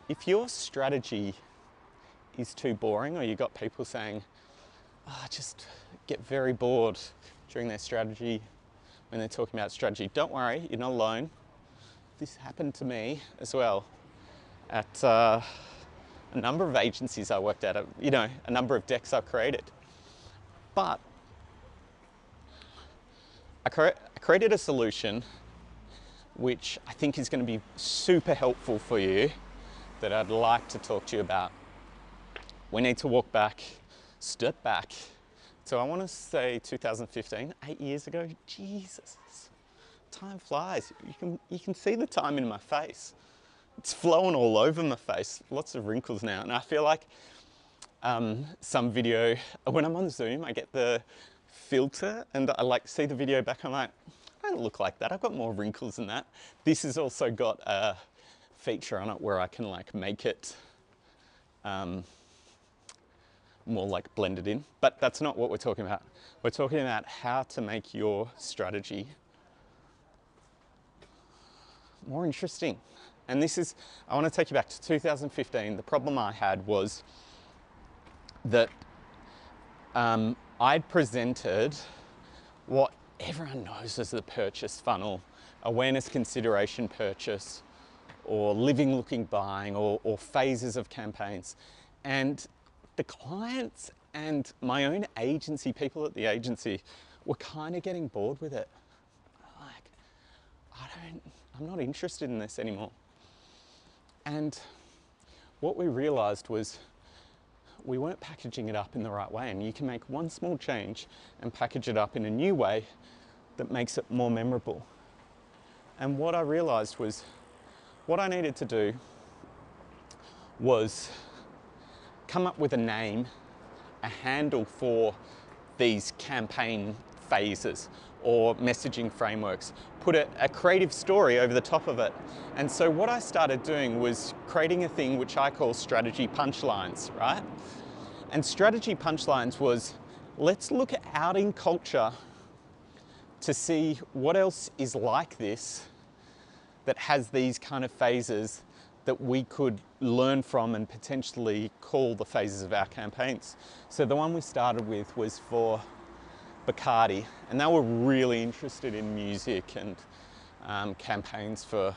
If your strategy is too boring, or you got people saying, oh, I just get very bored during their strategy when they're talking about strategy, don't worry, you're not alone. This happened to me as well at a number of agencies I worked at, a number of decks I've created. But I created a solution which I think is going to be super helpful for you that I'd like to talk to you about. We need to walk back, step back. So I want to say 2015, 8 years ago. Jesus, time flies. You can see the time in my face. It's flowing all over my face. Lots of wrinkles now. And I feel like some video, when I'm on Zoom, I get the filter and I like see the video back. I'm like, I don't look like that. I've got more wrinkles than that. This has also got a feature on it where I can like make it more like blended in, but that's not what we're talking about. We're talking about how to make your strategy more interesting. And this is, I want to take you back to 2015. The problem I had was that I'd presented what everyone knows as the purchase funnel, awareness, consideration, purchase, or living, looking, buying, or phases of campaigns. And the clients and my own agency, people at the agency, were kind of getting bored with it. Like, I'm not interested in this anymore. And what we realized was we weren't packaging it up in the right way. And you can make one small change and package it up in a new way that makes it more memorable. And what I realized was what I needed to do was come up with a name, a handle for these campaign phases or messaging frameworks, put a creative story over the top of it. And so what I started doing was creating a thing which I call strategy punchlines, right? And strategy punchlines was, let's look out in culture to see what else is like this that has these kind of phases that we could learn from and potentially call the phases of our campaigns. So the one we started with was for Bacardi, and they were really interested in music and campaigns for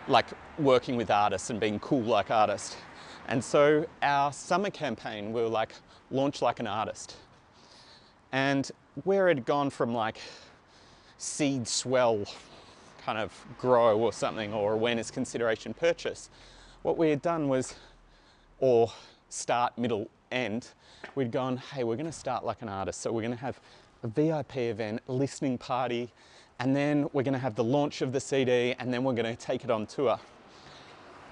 like working with artists and being cool like artists. And so our summer campaign, we were like, launch like an artist. And where it had gone from like seed, swell, kind of grow or something, or awareness, consideration, purchase, what we had done was, or start, middle, end, we'd gone, hey, we're going to start like an artist. So we're going to have a VIP event, a listening party, and then we're going to have the launch of the CD, and then we're going to take it on tour.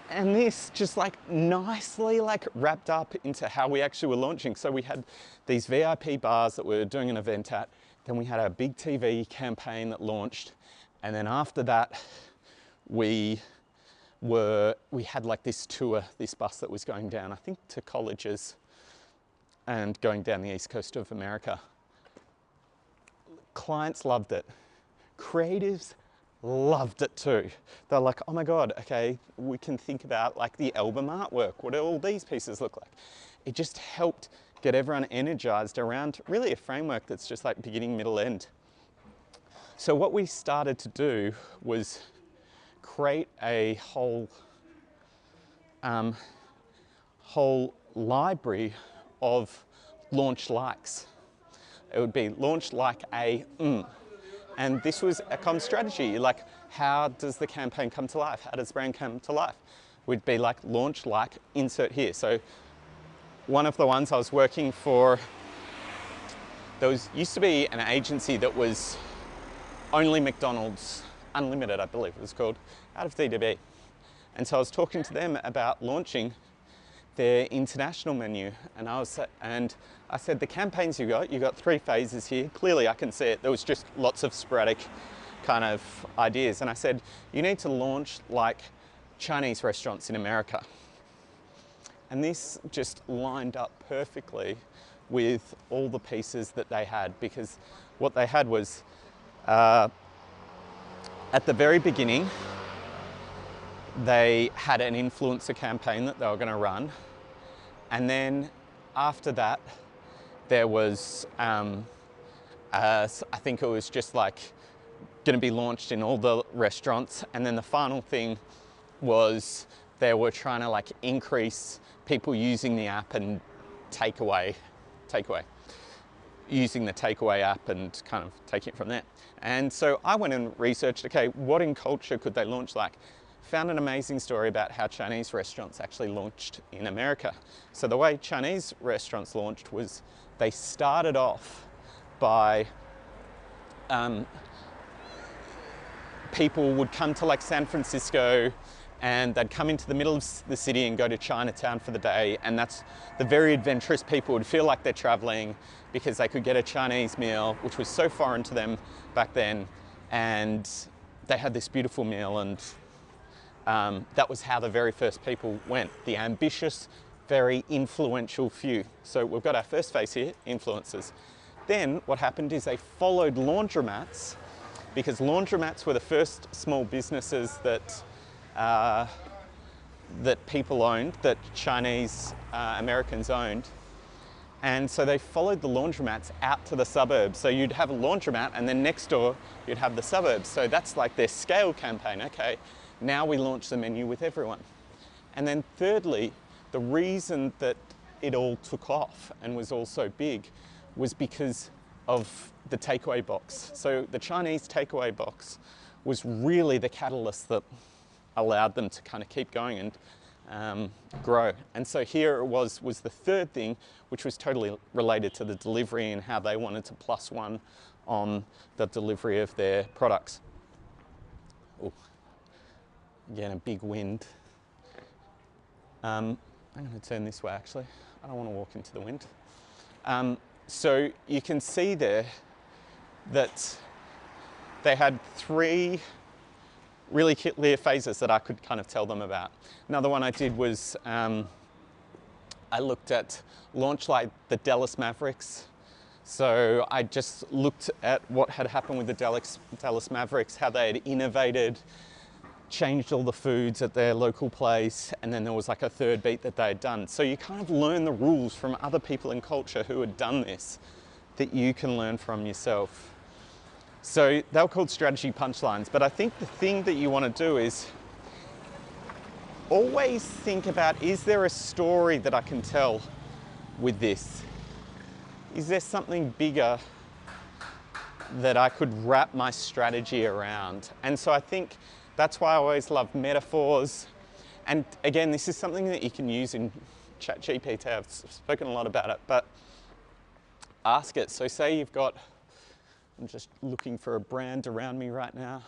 And this just like nicely like wrapped up into how we actually were launching. So we had these VIP bars that we were doing an event at, then we had our big TV campaign that launched, and then after that we had like this tour, this bus that was going down, I think to colleges and going down the east coast of America. Clients loved it. Creatives loved it too. They're like, oh my God, okay, we can think about like the album artwork. What do all these pieces look like? It just helped get everyone energized around really a framework that's just like beginning, middle, end. So what we started to do was create a whole library of launch likes. It would be launch like a And this was a comm strategy, like how does the campaign come to life? How does the brand come to life? Would be like launch like, insert here. So one of the ones I was working for, there used to be an agency that was only McDonald's Unlimited, I believe it was called, out of DDB. And so I was talking to them about launching their international menu, and I said, the campaigns you got 3 phases here. Clearly I can see it. There was just lots of sporadic kind of ideas. And I said, you need to launch like Chinese restaurants in America. And this just lined up perfectly with all the pieces that they had, because what they had was, at the very beginning, they had an influencer campaign that they were going to run. And then after that, there was, I think it was just like going to be launched in all the restaurants. And then the final thing was they were trying to like increase people using the app and takeaway, using the takeaway app and kind of taking it from there. And so I went and researched, okay, what in culture could they launch like? Found an amazing story about how Chinese restaurants actually launched in America. So the way Chinese restaurants launched was they started off by people would come to like San Francisco and they'd come into the middle of the city and go to Chinatown for the day. And that's the very adventurous people would feel like they're traveling because they could get a Chinese meal, which was so foreign to them back then. And they had this beautiful meal, and that was how the very first people went. The ambitious, very influential few. So we've got our first phase here, influencers. Then what happened is they followed laundromats, because laundromats were the first small businesses that that people owned, that Chinese Americans owned. And so they followed the laundromats out to the suburbs. So you'd have a laundromat and then next door you'd have the suburbs. So that's like their scale campaign. Okay, now we launch the menu with everyone. And then thirdly, the reason that it all took off and was all so big was because of the takeaway box. So the Chinese takeaway box was really the catalyst that allowed them to kind of keep going and grow. And so here it was the third thing, which was totally related to the delivery and how they wanted to plus one on the delivery of their products. Oh, again, a big wind. I'm going to turn this way actually. I don't want to walk into the wind. So you can see there that they had three really clear phases that I could kind of tell them about. Another one I did was I looked at launch like the Dallas Mavericks. So I just looked at what had happened with the Dallas Mavericks, how they had innovated, changed all the foods at their local place, and then there was like a third beat that they had done. So you kind of learn the rules from other people in culture who had done this that you can learn from yourself. So they were called strategy punchlines, but I think the thing that you want to do is always think about, is there a story that I can tell with this? Is there something bigger that I could wrap my strategy around? And so I think that's why I always love metaphors. And again, this is something that you can use in ChatGPT. I've spoken a lot about it, but ask it. So say you've got, I'm just looking for a brand around me right now.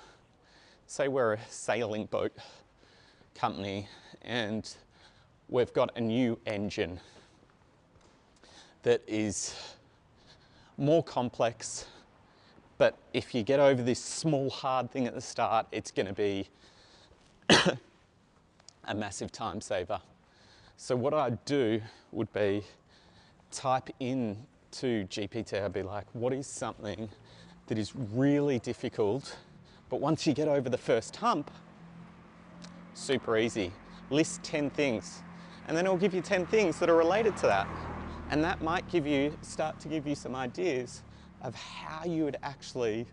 Say we're a sailing boat company and we've got a new engine that is more complex, but if you get over this small hard thing at the start, it's going to be a massive time saver. So what I'd do would be type in to GPT, I'd be like, what is something that is really difficult, but once you get over the first hump, super easy. List 10 things, and then it'll give you 10 things that are related to that. And that might start to give you some ideas of how you would actually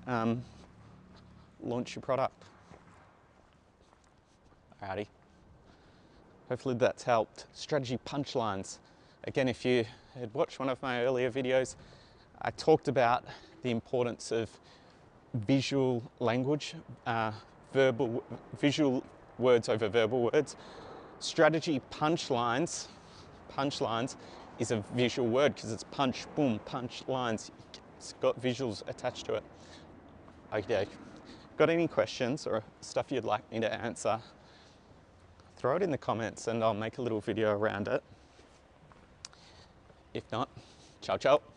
launch your product. Alrighty. Hopefully that's helped. Strategy punchlines. Again, if you had watched one of my earlier videos, I talked about the importance of visual language, visual words over verbal words. Strategy punchlines is a visual word because it's punch, boom, punch lines. It's got visuals attached to it. Okay, got any questions or stuff you'd like me to answer? Throw it in the comments and I'll make a little video around it. If not, ciao, ciao.